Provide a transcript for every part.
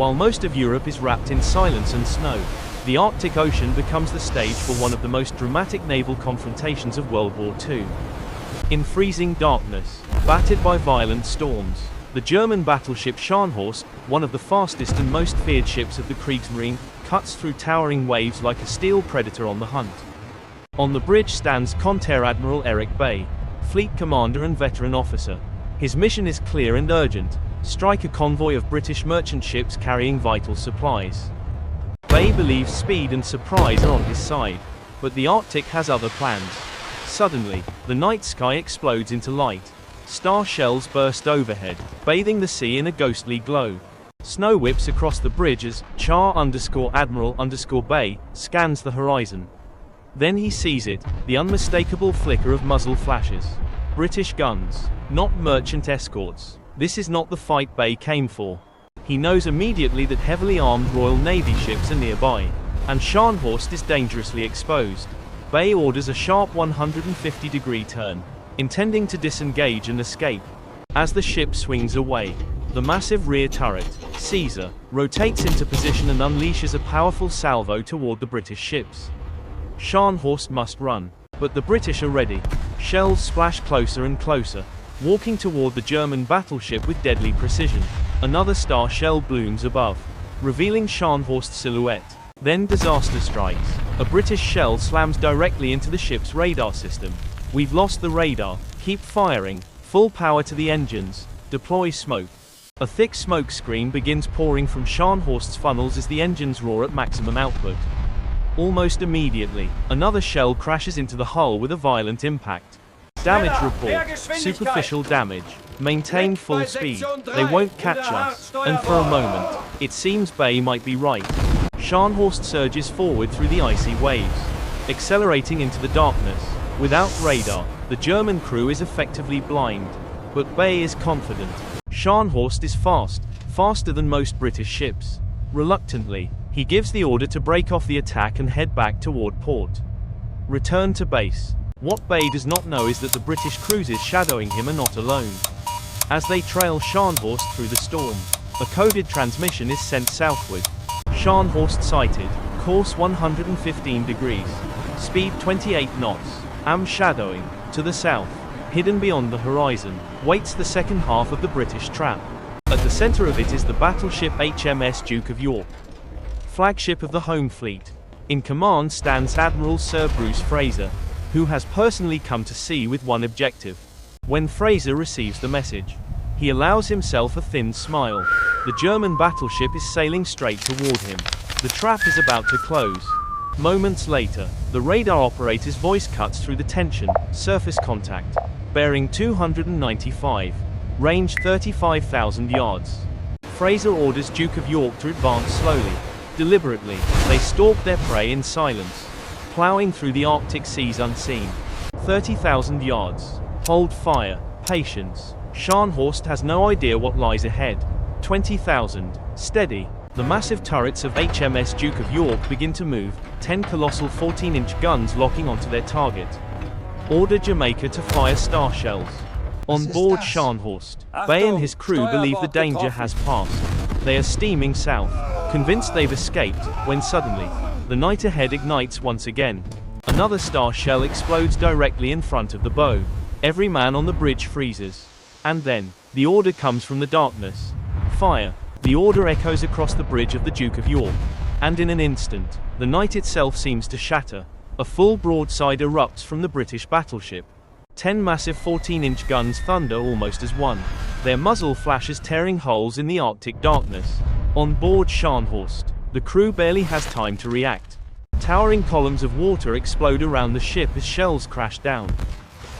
While most of Europe is wrapped in silence and snow, the Arctic Ocean becomes the stage for one of the most dramatic naval confrontations of World War II. In freezing darkness, battered by violent storms, the German battleship Scharnhorst, one of the fastest and most feared ships of the Kriegsmarine, cuts through towering waves like a steel predator on the hunt. On the bridge stands Konteradmiral Eric Bay, fleet commander and veteran officer. His mission is clear and urgent: strike a convoy of British merchant ships carrying vital supplies. Bay believes speed and surprise are on his side, but the Arctic has other plans. Suddenly, the night sky explodes into light. Star shells burst overhead, bathing the sea in a ghostly glow. Snow whips across the bridge as Char_Admiral_Bay scans the horizon. Then he sees it, the unmistakable flicker of muzzle flashes. British guns, not merchant escorts. This is not the fight Bay came for. He knows immediately that heavily armed Royal Navy ships are nearby, and Scharnhorst is dangerously exposed. Bay orders a sharp 150-degree turn, intending to disengage and escape. As the ship swings away, the massive rear turret, Caesar, rotates into position and unleashes a powerful salvo toward the British ships. Scharnhorst must run, but the British are ready. Shells splash closer and closer, walking toward the German battleship with deadly precision. Another star shell blooms above, revealing Scharnhorst's silhouette. Then disaster strikes. A British shell slams directly into the ship's radar system. We've lost the radar. Keep firing. Full power to the engines. Deploy smoke. A thick smoke screen begins pouring from Scharnhorst's funnels as the engines roar at maximum output. Almost immediately, another shell crashes into the hull with a violent impact. Damage report. Superficial damage. Maintain full speed. They won't catch us. And for a moment, it seems Bay might be right. Scharnhorst surges forward through the icy waves, accelerating into the darkness. Without radar, the German crew is effectively blind. But Bay is confident. Scharnhorst is fast, faster than most British ships. Reluctantly, he gives the order to break off the attack and head back toward port. Return to base. What Bay does not know is that the British cruisers shadowing him are not alone. As they trail Scharnhorst through the storm, a coded transmission is sent southward. Scharnhorst sighted, course 115 degrees, speed 28 knots. Am shadowing, to the south, hidden beyond the horizon, waits the second half of the British trap. At the center of it is the battleship HMS Duke of York, flagship of the home fleet. In command stands Admiral Sir Bruce Fraser, who has personally come to sea with one objective. When Fraser receives the message, he allows himself a thin smile. The German battleship is sailing straight toward him. The trap is about to close. Moments later, the radar operator's voice cuts through the tension. Surface contact. Bearing 295. Range 35,000 yards. Fraser orders Duke of York to advance slowly. Deliberately, they stalk their prey in silence, plowing through the Arctic seas unseen. 30,000 yards. Hold fire. Patience. Scharnhorst has no idea what lies ahead. 20,000. Steady. The massive turrets of HMS Duke of York begin to move, 10 colossal 14-inch guns locking onto their target. Order Jamaica to fire star shells. On board Scharnhorst, Bay and his crew believe the danger has passed. They are steaming south, convinced they've escaped, when suddenly, the night ahead ignites once again. Another star shell explodes directly in front of the bow. Every man on the bridge freezes. And then, the order comes from the darkness. Fire. The order echoes across the bridge of the Duke of York. And in an instant, the night itself seems to shatter. A full broadside erupts from the British battleship. 10 massive 14-inch guns thunder almost as one, their muzzle flashes tearing holes in the Arctic darkness. On board Scharnhorst, the crew barely has time to react. Towering columns of water explode around the ship as shells crash down.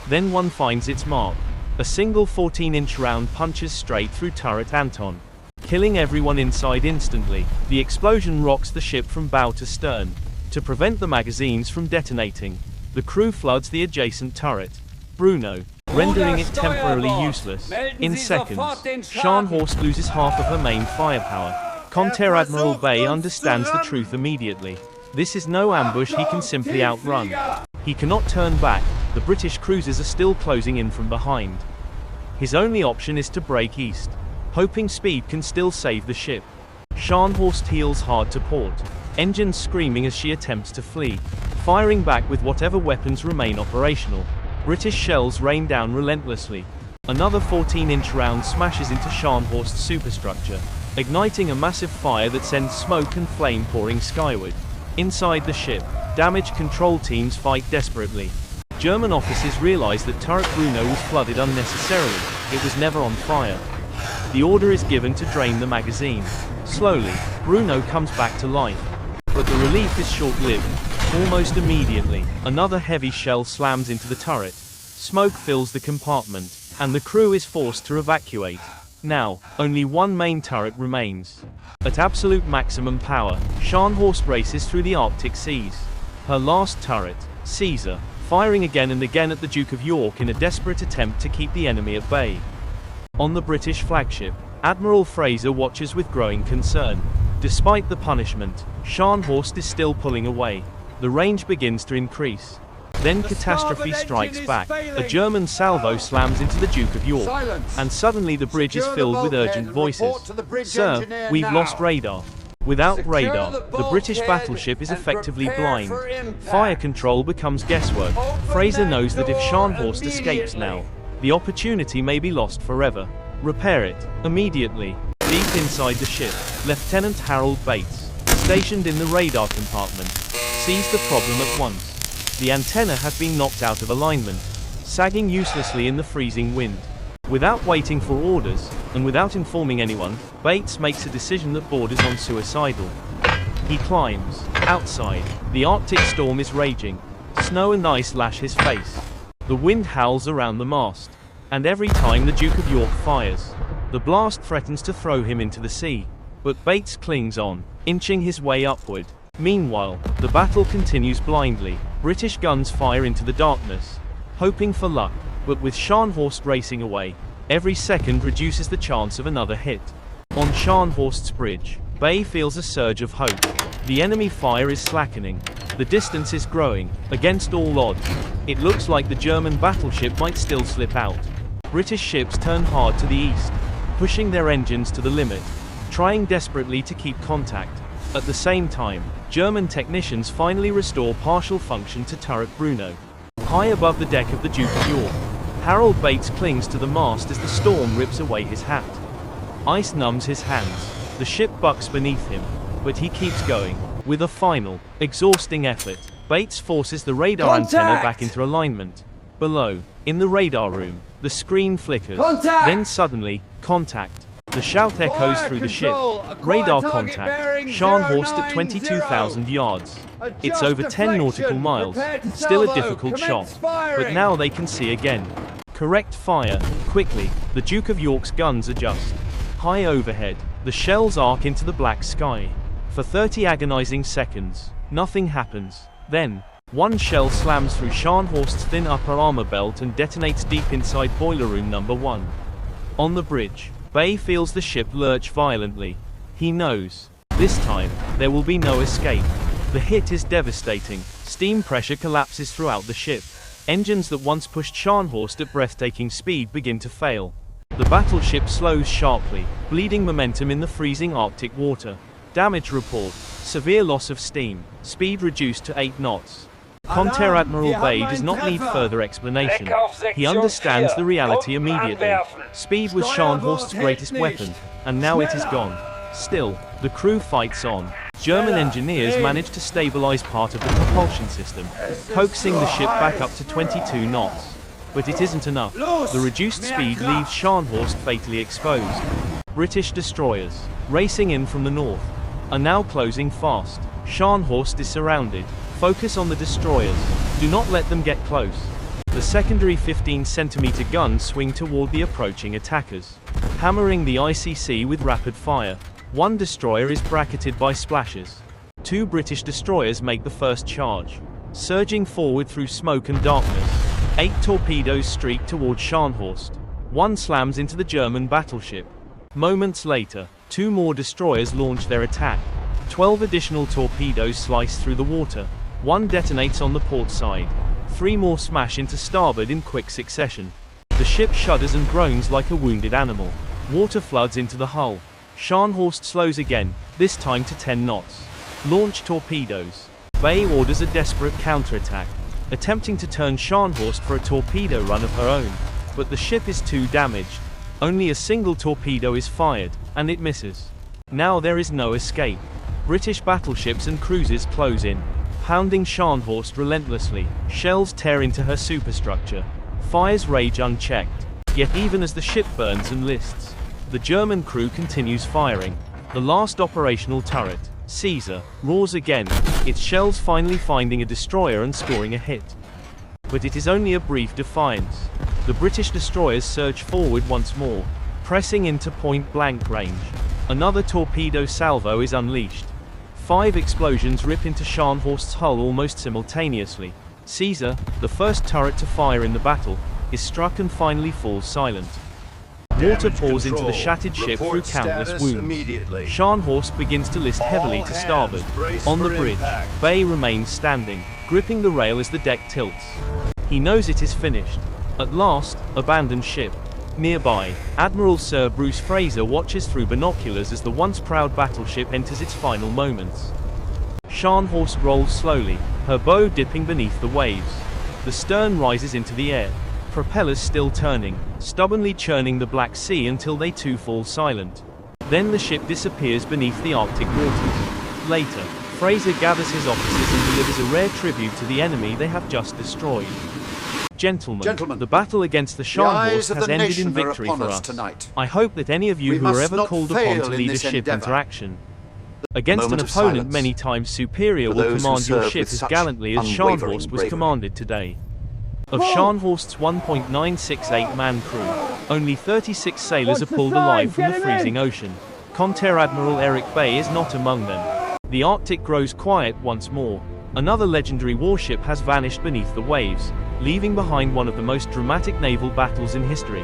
Then one finds its mark. A single 14-inch round punches straight through turret Anton, killing everyone inside instantly. The explosion rocks the ship from bow to stern. To prevent the magazines from detonating, the crew floods the adjacent turret, Bruno, rendering it temporarily useless. In seconds, Scharnhorst loses half of her main firepower. Konteradmiral Bay understands the truth immediately. This is no ambush he can simply outrun. He cannot turn back. The British cruisers are still closing in from behind. His only option is to break east, hoping speed can still save the ship. Scharnhorst heels hard to port, engines screaming as she attempts to flee, firing back with whatever weapons remain operational. British shells rain down relentlessly. Another 14-inch round smashes into Scharnhorst's superstructure, igniting a massive fire that sends smoke and flame pouring skyward. Inside the ship, damage control teams fight desperately. German officers realize that turret Bruno was flooded unnecessarily. It was never on fire. The order is given to drain the magazine. Slowly, Bruno comes back to life. But the relief is short-lived. Almost immediately, another heavy shell slams into the turret. Smoke fills the compartment, and the crew is forced to evacuate. Now, only one main turret remains. At absolute maximum power, Scharnhorst races through the Arctic seas. Her last turret, Caesar, firing again and again at the Duke of York in a desperate attempt to keep the enemy at bay. On the British flagship, Admiral Fraser watches with growing concern. Despite the punishment, Scharnhorst is still pulling away. The range begins to increase. Then catastrophe strikes back. A German salvo slams into the Duke of York. And suddenly the bridge is filled with urgent voices. Sir, we've lost radar. Without radar, the British battleship is effectively blind. Fire control becomes guesswork. Fraser knows that if Scharnhorst escapes now, the opportunity may be lost forever. Repair it, immediately. Deep inside the ship, Lieutenant Harold Bates, stationed in the radar compartment, sees the problem at once. The antenna had been knocked out of alignment, sagging uselessly in the freezing wind. Without waiting for orders, and without informing anyone, Bates makes a decision that borders on suicidal. He climbs. Outside, the Arctic storm is raging. Snow and ice lash his face. The wind howls around the mast. And every time the Duke of York fires, the blast threatens to throw him into the sea. But Bates clings on, inching his way upward. Meanwhile, the battle continues blindly. British guns fire into the darkness, hoping for luck, but with Scharnhorst racing away, every second reduces the chance of another hit. On Scharnhorst's bridge, Bay feels a surge of hope. The enemy fire is slackening. The distance is growing, against all odds. It looks like the German battleship might still slip out. British ships turn hard to the east, pushing their engines to the limit, trying desperately to keep contact. At the same time, German technicians finally restore partial function to turret Bruno. High above the deck of the Duke of York, Harold Bates clings to the mast as the storm rips away his hat. Ice numbs his hands. The ship bucks beneath him, but he keeps going. With a final, exhausting effort, Bates forces the radar antenna back into alignment. Below, in the radar room, the screen flickers. Then suddenly, contact. The shout echoes through the ship. Radar contact. Scharnhorst at 22,000 yards. It's over 10 nautical miles. Still a difficult shot. But now they can see again. Correct fire. Quickly, the Duke of York's guns adjust. High overhead, the shells arc into the black sky. For 30 agonizing seconds, nothing happens. Then, one shell slams through Scharnhorst's thin upper armor belt and detonates deep inside boiler room number 1. On the bridge, Bay feels the ship lurch violently. He knows, this time, there will be no escape. The hit is devastating. Steam pressure collapses throughout the ship. Engines that once pushed Scharnhorst at breathtaking speed begin to fail. The battleship slows sharply, bleeding momentum in the freezing Arctic water. Damage report: severe loss of steam, speed reduced to 8 knots. Conter-Admiral Bay does not need further explanation. He understands the reality immediately. Speed was Scharnhorst's greatest weapon, and now it is gone. Still, the crew fights on. German engineers manage to stabilize part of the propulsion system, coaxing the ship back up to 22 knots. But it isn't enough. The reduced speed leaves Scharnhorst fatally exposed. British destroyers, racing in from the north, are now closing fast. Scharnhorst is surrounded. Focus on the destroyers. Do not let them get close. The secondary 15-centimeter guns swing toward the approaching attackers, hammering the ICC with rapid fire. One destroyer is bracketed by splashes. 2 British destroyers make the first charge, surging forward through smoke and darkness. 8 torpedoes streak toward Scharnhorst. One slams into the German battleship. Moments later, 2 more destroyers launch their attack. 12 additional torpedoes slice through the water. 1 detonates on the port side. 3 more smash into starboard in quick succession. The ship shudders and groans like a wounded animal. Water floods into the hull. Scharnhorst slows again, this time to 10 knots. Launch torpedoes. Bay orders a desperate counterattack, attempting to turn Scharnhorst for a torpedo run of her own. But the ship is too damaged. Only a single torpedo is fired, and it misses. Now there is no escape. British battleships and cruisers close in, pounding Scharnhorst relentlessly. Shells tear into her superstructure. Fires rage unchecked. Yet even as the ship burns and lists, the German crew continues firing. The last operational turret, Caesar, roars again, its shells finally finding a destroyer and scoring a hit. But it is only a brief defiance. The British destroyers surge forward once more, pressing into point-blank range. Another torpedo salvo is unleashed. 5 explosions rip into Scharnhorst's hull almost simultaneously. Caesar, the first turret to fire in the battle, is struck and finally falls silent. Water pours into the shattered ship through countless wounds. Scharnhorst begins to list heavily to starboard. On the bridge, Bay remains standing, gripping the rail as the deck tilts. He knows it is finished. At last, abandoned ship. Nearby, Admiral Sir Bruce Fraser watches through binoculars as the once proud battleship enters its final moments. Scharnhorst rolls slowly, her bow dipping beneath the waves. The stern rises into the air, propellers still turning, stubbornly churning the Black Sea until they too fall silent. Then the ship disappears beneath the Arctic waters. Later, Fraser gathers his officers and delivers a rare tribute to the enemy they have just destroyed. Gentlemen, the battle against the Scharnhorst has ended in victory for us. Tonight. I hope that any of you who are ever called upon to lead a ship into action against an opponent many times superior will command your ship as gallantly as Scharnhorst was commanded today. Of Scharnhorst's 1.968-man crew, only 36 sailors are pulled alive from the freezing ocean. Conter-Admiral Eric Bay is not among them. The Arctic grows quiet once more. Another legendary warship has vanished beneath the waves, leaving behind one of the most dramatic naval battles in history.